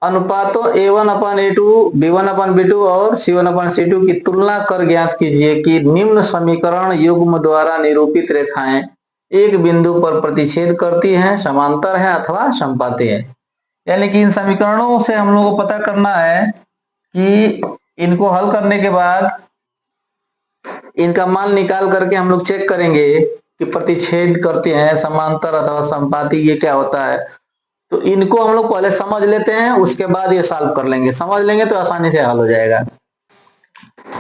अनुपातों A1/A2, B1/B2 और C1/C2 की तुलना कर ज्ञात कीजिए कि निम्न समीकरण युग्म द्वारा निरूपित रेखाएं एक बिंदु पर प्रतिच्छेद करती हैं, समांतर है अथवा समपाती है। यानी कि इन समीकरणों से हम लोग को पता करना है कि इनको हल करने के बाद इनका मान निकाल करके हम लोग चेक करेंगे कि प्रतिच्छेद करते हैं, समांतर अथवा समपाती, ये क्या होता है। तो इनको हम लोग पहले समझ लेते हैं, उसके बाद ये सॉल्व कर लेंगे। समझ लेंगे तो आसानी से हल हो जाएगा।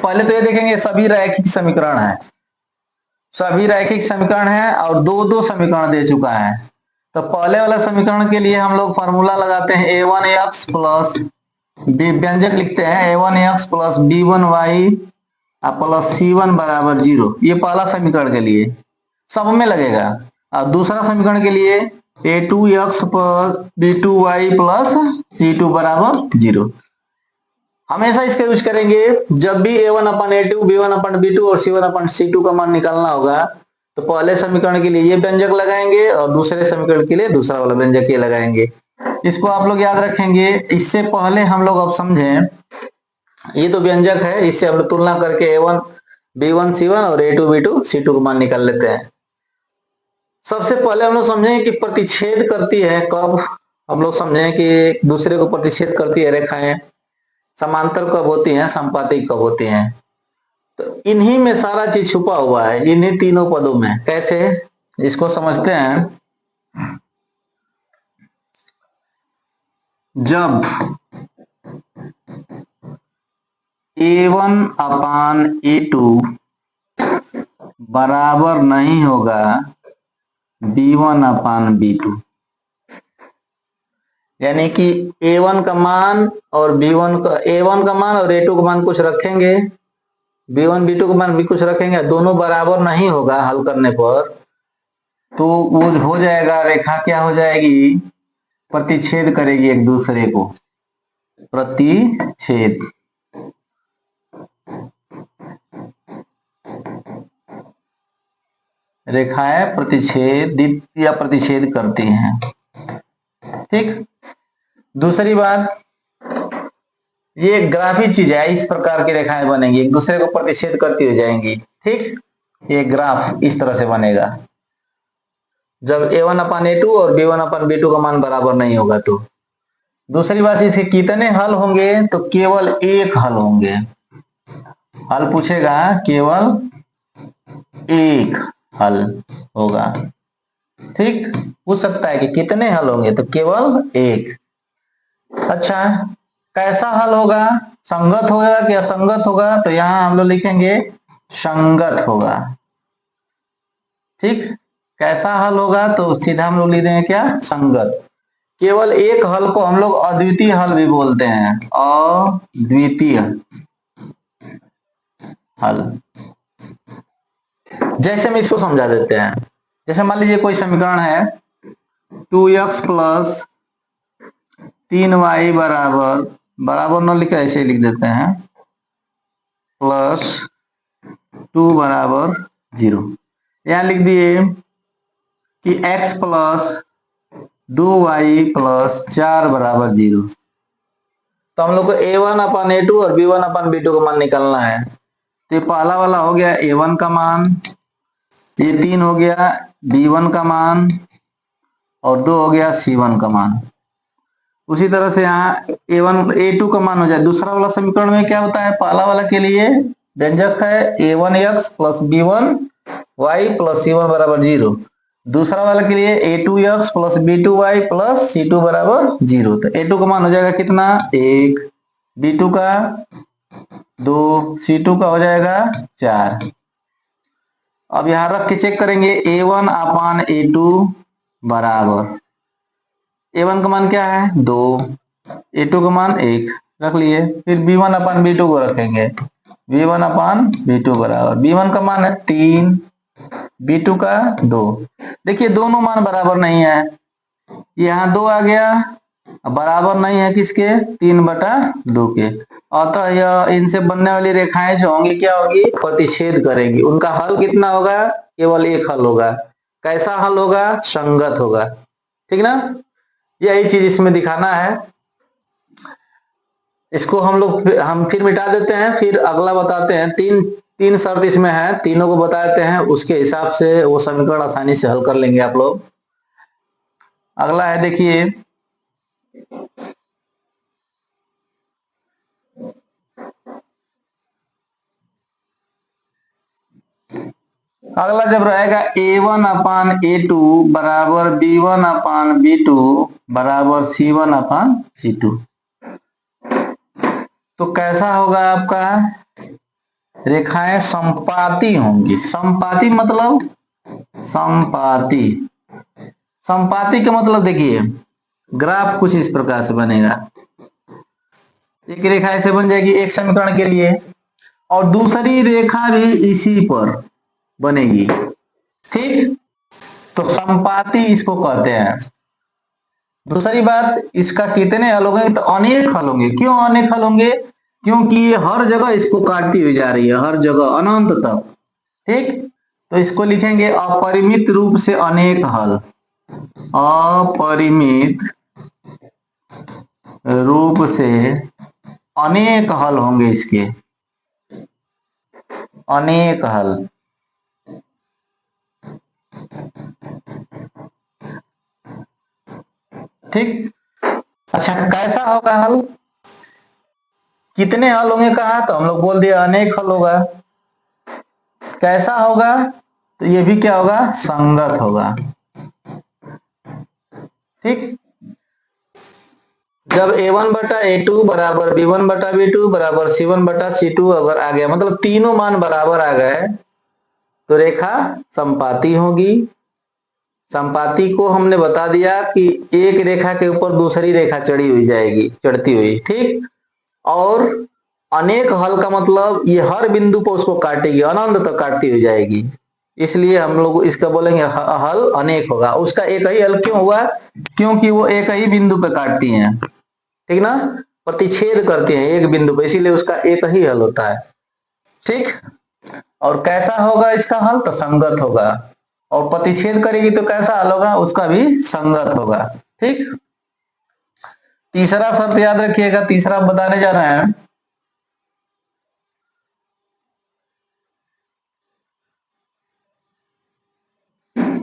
पहले तो ये देखेंगे सभी रैखिक समीकरण है, सभी रैखिक समीकरण है और दो दो समीकरण दे चुका है। तो पहले वाला समीकरण के लिए हम लोग फॉर्मूला लगाते हैं a1x प्लस व्यंजक लिखते हैं a1x plus b1y plus c1 बराबर 0। ये पहला समीकरण के लिए सब में लगेगा। और दूसरा समीकरण के लिए a2x plus b2y plus c2 बराबर 0। हमेशा इसका यूज करेंगे जब भी a1/A2, b1/B2 और c1/C2 का मान निकालना होगा। तो पहले समीकरण के लिए ये व्यंजक लगाएंगे और दूसरे समीकरण के लिए दूसरा वाला व्यंजक ये लगाएंगे। इसको आप लोग याद रखेंगे। इससे पहले हम लोग अब समझें, ये तो व्यंजक है, इससे हम लोग तुलना करके a1 b1 c1 और a2 b2 c2 का मान निकाल लेते हैं। सबसे पहले हम लोग समझें कि प्रतिच्छेद करती है कब। हम लोग समझें कि दूसरे को प्रतिच्छेद करती है रेखाएं, समांतर कब होती हैं, समपाती कब होती हैं। तो इन्हीं में सारा चीज छुपा हुआ है, इन्हीं तीनों पदों में। कैसे, इसको समझते हैं। जब a1/A2 बराबर नहीं होगा b1/B2, यानी कि a1 का मान और b1 का, a1 का मान और a2 का मान कुछ रखेंगे, b1 b2 का मान भी कुछ रखेंगे, दोनों बराबर नहीं होगा हल करने पर, तो वो हो जाएगा, रेखा क्या हो जाएगी, प्रतिच्छेद करेगी एक दूसरे को। प्रतिच्छेद, रेखाएं प्रतिच्छेदित या प्रतिच्छेद करती हैं। ठीक। दूसरी बात, ये ग्राफी चीज है, इस प्रकार की रेखाएं बनेंगी, एक दूसरे को प्रतिच्छेद करती हो जाएंगी। ठीक, ये ग्राफ इस तरह से बनेगा जब a1/A2 और b1/B2 का मान बराबर नहीं होगा। तो दूसरी बात, इसके कितने हल होंगे, तो केवल एक हल होंगे। हल पूछेगा, केवल एक हल होगा। ठीक, पूछ सकता है कि कितने हल होंगे, तो केवल एक। अच्छा, कैसा हल होगा, संगत होगा कि असंगत होगा, तो यहां हम लोग लिखेंगे संगत होगा। ठीक, कैसा हल होगा, तो सीधा हम लोग लिख देंगे क्या, संगत। केवल एक हल को हम लोग अद्वितीय हल भी बोलते हैं, अद्वितीय हल। जैसे हम इसको समझा देते हैं, जैसे मान लीजिए कोई समीकरण है 2x प्लस 3y बराबर, बराबर न लिखा ऐसे लिख देते हैं, प्लस 2 बराबर 0। यहां लिख दिए कि x प्लस 2y प्लस 4 बराबर 0। तो हम लोग को a1/A2 और b1/B2 का मान निकालना है। तो ये पहला वाला हो गया a1 का मान, ये 3 हो गया b1 का मान, और 2 हो गया c1 का मान। उसी तरह से यहाँ a2 का मान हो जाए। दूसरा वाला समीकरण में क्या होता है, पहला वाला के लिए व्यंजक है a1x plus b1y plus c1 बराबर 0। दूसरा वाला के लिए a2x plus b2y plus c2 बराबर 0। तो a2 का मान हो जाएगा कितना, 1, b2 का 2, c2 का हो जाएगा 4। अब यहां रख के चेक करेंगे, a1/A2 बराबर, a1 का मान क्या है 2, a2 का मान 1 रख लिए। फिर b1/B2 को रखेंगे, b1/B2 बराबर, b1 का मान है 3, b2 का 2। देखिए दोनों मान बराबर नहीं है, यहाँ 2 आ गया, बराबर नहीं है किसके, 3/2 के। अतः यह इनसे बनने वाली रेखाएं जो होंगी क्या होगी, प्रतिच्छेद करेंगी। उनका हल कितना होगा, केवल एक हल होगा। कैसा हल होगा, संगत होगा। ठीक ना, यही चीज इसमें दिखाना है। इसको हम फिर मिटा देते हैं, फिर अगला बताते हैं। तीन तीन शर्त इसमें है, तीनों को बता देते हैं, उसके हिसाब से वो समीकरण आसानी से हल कर लेंगे आप लोग। अगला है, देखिए, अगला जब रहेगा a1/a2 बराबर b1/b2 बराबर c1/c2, तो कैसा होगा आपका? रेखाएं संपाती होंगी। संपाती मतलब, संपाती संपाती का मतलब देखिए, ग्राफ कुछ इस प्रकार से बनेगा। एक रेखा ऐसे बन जाएगी एक समीकरण के लिए, और दूसरी रेखा भी इसी पर बनेगी, ठीक। तो संपाती इसको कहते हैं। दूसरी बात, इसका कितने हल होंगे? तो अनेक हल होंगे। क्यों अनेक हल होंगे? क्योंकि ये हर जगह इसको काटती हुई जा रही है, हर जगह अनंत तक, ठीक। तो इसको लिखेंगे अपरिमित रूप से अनेक हल। अपरिमित रूप से अनेक हल होंगे इसके, अनेक हल। ठीक। अच्छा, कैसा होगा हल? कितने हल होंगे कहा, तो हम लोग बोल दिया अनेक हल होगा। कैसा होगा? तो ये भी क्या होगा? संगत होगा, ठीक। जब a1/a2 बराबर b1/b2 बराबर c1/c2 अगर आ गया, मतलब तीनों मान बराबर आ गए, तो रेखा संपाती होगी। संपाती को हमने बता दिया कि एक रेखा के ऊपर दूसरी रेखा चढ़ी हुई जाएगी, चढ़ती हुई, ठीक। और अनेक हल का मतलब ये हर बिंदु पर उसको काटेगी, अनंत तक काटती हुई जाएगी। इसलिए हम लोग इसका बोलेंगे हल अनेक होगा। उसका एक ही हल क्यों हुआ? क्योंकि वो एक ही बिंदु पे काटती हैं, ठीक ना, प्रतिच्छेद करती हैं एक बिंदु पे, इसीलिए उसका एक ही हल होता है, ठीक। और कैसा होगा इसका हल? तो संगत होगा। और प्रतिच्छेद करेगी तो कैसा हल होगा? उसका भी संगत होगा, ठीक। तीसरा शर्त याद रखिएगा, तीसरा बताने जा रहे हैं।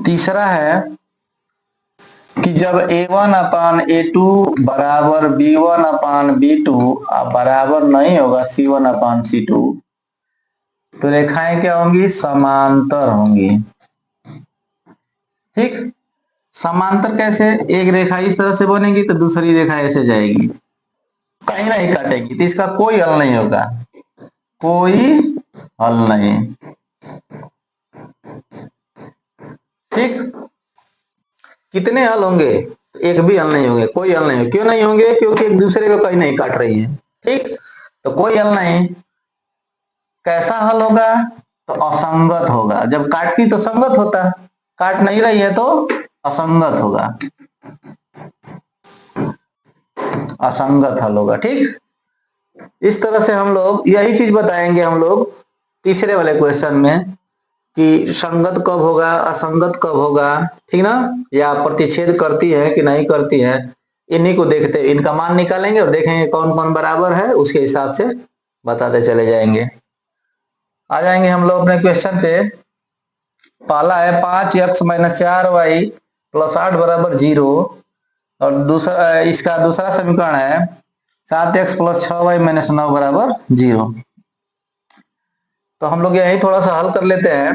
तीसरा है कि जब a1/a2 बराबर b1/b2 बराबर नहीं होगा c1/c2, तो रेखाएं क्या होंगी? समांतर होंगी, ठीक। समांतर कैसे? एक रेखा इस तरह से बनेगी तो दूसरी रेखा ऐसे जाएगी, कहीं नहीं काटेगी, तो इसका कोई हल नहीं होगा, कोई हल नहीं, ठीक। कितने हल होंगे? एक भी हल नहीं होंगे, कोई हल नहीं होंगे। क्यों नहीं होंगे? क्योंकि एक दूसरे को कहीं नहीं काट रही है, ठीक। तो कोई हल नहीं। कैसा हल होगा? तो असंगत होगा। जब काटती तो संगत होता, काट नहीं रही है तो असंगत होगा, असंगत हल होगा, ठीक। इस तरह से हम लोग यही चीज बताएंगे हम लोग तीसरे वाले क्वेश्चन में, कि संगत कब होगा, असंगत कब होगा, ठीक ना, या प्रतिच्छेद करती है कि नहीं करती है। इन्हीं को देखते, इनका मान निकालेंगे और देखेंगे कौन कौन बराबर है, उसके हिसाब से बताते चले जाएंगे। आ जाएंगे हम लोग अपने क्वेश्चन पे। पहला है 5x-4y + 8 बराबर 0, और दूसरा इसका दूसरा समीकरण है 7x + 6y - 9 बराबर 0। तो हम लोग यही थोड़ा सा हल कर लेते हैं,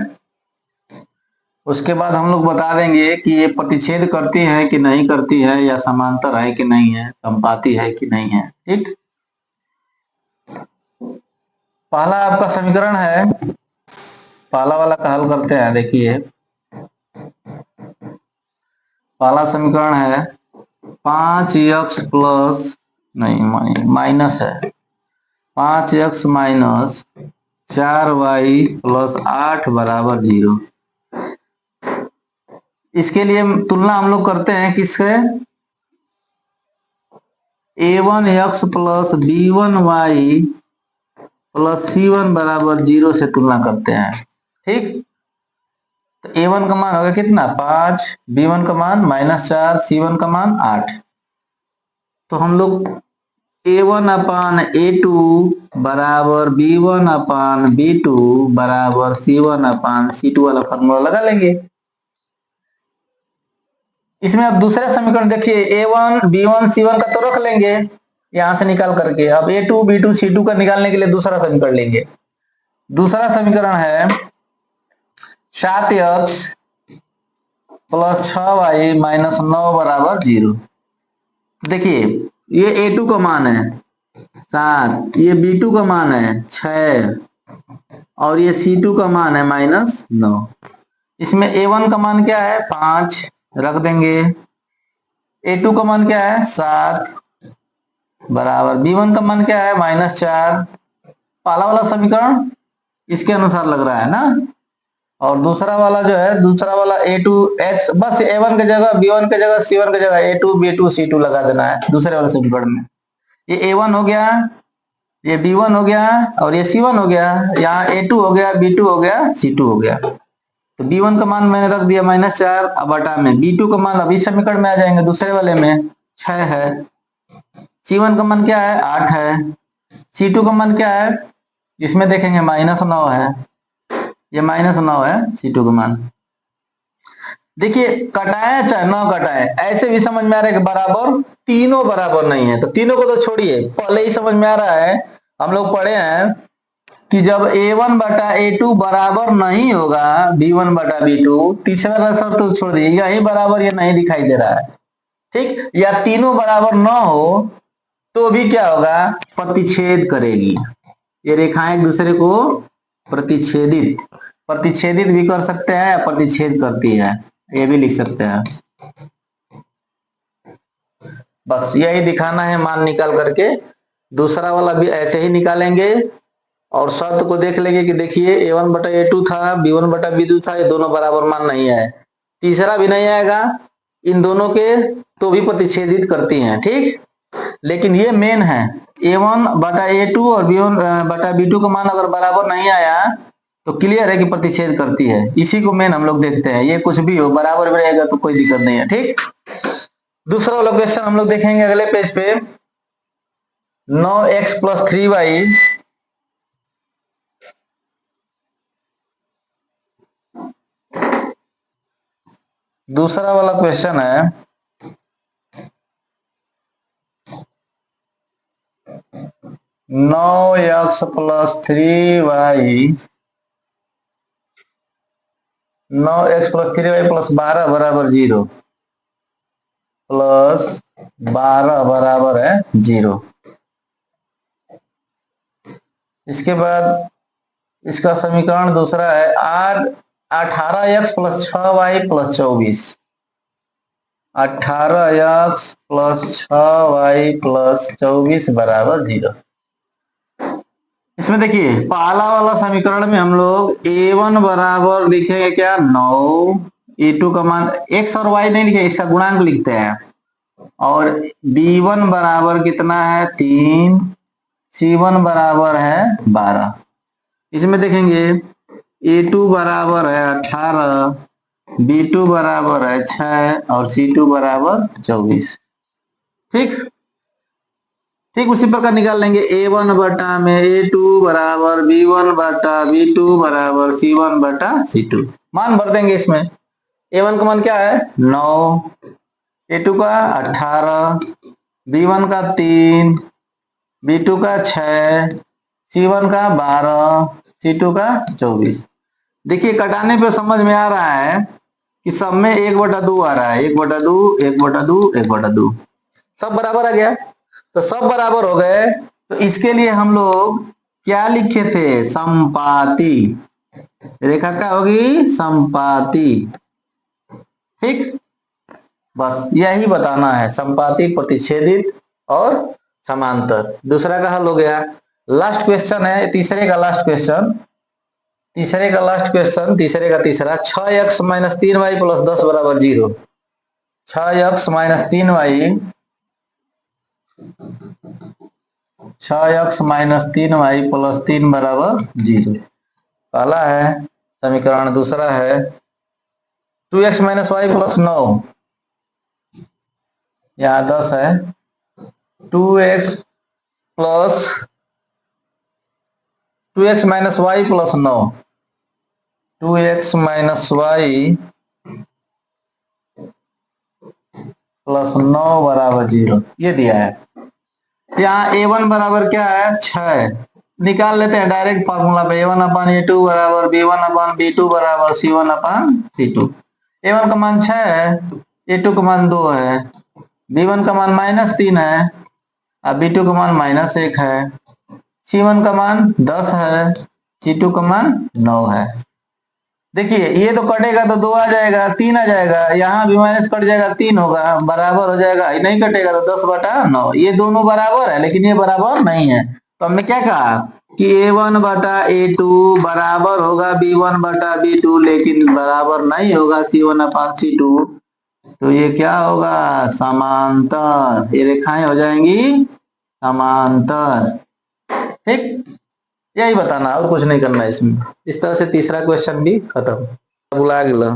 उसके बाद हम लोग बता देंगे कि ये प्रतिच्छेद करती है कि नहीं करती है, या समांतर है कि नहीं है, संपाती है कि नहीं है, ठीक। पहला आपका समीकरण है, पहला वाला का हल करते हैं। देखिए, पहला समीकरण है 5x प्लस, नहीं माइनस है, 5x - 4y + 8 बराबर 0। इसके लिए तुलना हम लोग करते हैं किससे? a1x + b1y + c1 बराबर 0 से तुलना करते हैं, ठीक। तो a1 का मान होगा कितना? 5, b1 का मान -4, c1 का मान 8। तो हम लोग A1 अपान A2 बराबर B1 अपान B2 बराबर C1 अपान C2 वाला फॉर्मूला लगा लेंगे। इसमें अब दूसरा समीकरण देखिए, A1 B1 C1 का तो रख लेंगे यहां से निकाल करके। अब A2 B2 C2 का निकालने के लिए दूसरा समीकरण लेंगे। दूसरा समीकरण है 7x प्लस 6y माइनस 9 बराबर 0। देखिए ये A2 का मान है 7, ये B2 का मान है 6 और ये C2 का मान है -9। इसमें A1 का मान क्या है 5 रख देंगे, A2 का मान क्या है 7 बराबर B1 का मान क्या है -4। पहला वाला समीकरण इसके अनुसार लग रहा है ना, और दूसरा वाला जो है, दूसरा वाला A2x बस A1 की जगह B1 की जगह C1 की जगह A2 B2 C2 लगा देना है दूसरे वाले समीकरण में। ये A1 हो गया, ये B1 हो गया और ये C1 हो गया। यहाँ A2 हो गया, B2 हो गया, C2 हो गया। तो B1 का मान मैंने रख दिया -4, अब बटा में B2 का मान अभी समीकरण में आ जाएंगे, दूसरे वाले में 6 है, C1 का मान क्या है 8 है, C2 का मान क्या है इसमें देखेंगे -9 है, ये -9 है C2 का मान। देखिए कटाए चाहे ना कटाए ऐसे भी समझ में आ रहा है कि बराबर, तीनों बराबर नहीं है तो तीनों को तो छोड़िए, पहले ही समझ में आ रहा है, हम लोग पढ़े हैं कि जब A1 बटा A2 बराबर नहीं होगा B1 बटा B2, तीसरा शर्त तो छोड़ दिए, यही बराबर ये नहीं दिखाई दे रहा है, ठीक, या तीनों बराबर न हो तो भी क्या होगा प्रतिच्छेद करेगी। ये रेखाएं एक दूसरे को प्रतिच्छेदित प्रतिच्छेदित भी कर सकते हैं या प्रतिच्छेद करती है, ये भी लिख सकते हैं। बस यही दिखाना है मान निकाल करके। दूसरा वाला भी ऐसे ही निकालेंगे और शर्त को देख लेंगे कि देखिए A1 बटा A2 था, B1 बटा B2 था, ये दोनों बराबर मान नहीं है, तीसरा भी नहीं आएगा, इन दोनों के तो भी प्रतिच्छेदित करती हैं, ठीक। लेकिन ये मेन है, A1 बटा A2 और B1 बटा B2 का मान अगर बराबर नहीं आया तो क्लियर है कि प्रतिच्छेद करती है, इसी को मेन हम लोग देखते हैं। ये कुछ भी हो बराबर भी रहेगा तो कोई दिक्कत नहीं है, ठीक। दूसरा वाला क्वेश्चन हम लोग देखेंगे अगले पेज पे, 9x प्लस 3y दूसरा वाला क्वेश्चन है 9x plus 3y 9x plus 3y plus 12 बराबर 0 प्लस 12 बराबर है 0। इसके बाद इसका समीकरण दूसरा है 18x plus 6y plus 24, 18x plus 6y plus 24 बराबर 0। इसमें देखिए पहला वाला समीकरण में हम लोग A1 बराबर लिखेंगे क्या 9, A2 का मान x और y नहीं लिखे, इसका गुणांक लिखते हैं, और B1 बराबर कितना है 3, C1 बराबर है 12। इसमें देखेंगे A2 बराबर है 18, B2 बराबर है 6 और C2 बराबर 24, ठीक। ठीक उसी प्रकार निकाल लेंगे A1 बटा में A2 बराबर B1 बटा B2 बराबर C1 बटा C2, मान भर देंगे इसमें। A1 का मान क्या है 9, A2 का 18, B1 का 3, B2 का 6, C1 का 12, C2 का 24। देखिए कटाने पे समझ में आ रहा है कि सब में 1/2 आ रहा है, 1/2 1/2 1/2, सब बराबर आ गया। तो सब बराबर हो गए तो इसके लिए हम लोग क्या लिखे थे संपाती, रेखा क्या होगी संपाती, ठीक। बस यही बताना है, संपाती, प्रतिच्छेदित और समांतर। दूसरा का हल हो गया। लास्ट क्वेश्चन है तीसरे का लास्ट क्वेश्चन, तीसरे का लास्ट क्वेश्चन, तीसरे का तीसरा, 6x माइनस 3y प्लस 10 बराबर 0, 6x minus 3y 6x minus 3y plus 3 बराबर 0, पहला है समीकरण। दूसरा है 2x माइनस वाई प्लस 9, यहाँ 10 है, 2x plus 2x minus Y plus 9, 2x minus Y plus 9 बराबर 0, ये दिया है। यहाँ a1 बराबर क्या है 6, निकाल लेते हैं डायरेक्ट फॉर्मूला पे। a1 अपन a2 बराबर b1 अपन b2 बराबर c1 अपन c2। a1 का मान 6 है, a2 का मान 2 है, b1 का मान -3 है और b2 का मान -1 है, c1 का मान 10 है, c2 का मान 9 है। देखिए ये तो कटेगा तो 2 आ जाएगा, 3 आ जाएगा, यहाँ भी माइनस कट जाएगा, 3 होगा, बराबर हो जाएगा। नहीं कटेगा तो 10/9। ये दोनों बराबर है लेकिन ये बराबर नहीं है, तो हमने क्या कहा कि a1/a2 बराबर होगा b1/b2, लेकिन बराबर नहीं होगा c1/c2। तो ये क्या होगा समांतर, ये रेखाएं हो जाएंगी समांतर। ठीक, यही बताना और कुछ नहीं करना है इसमें। इस तरह से तीसरा क्वेश्चन भी खत्म। बुला गिला।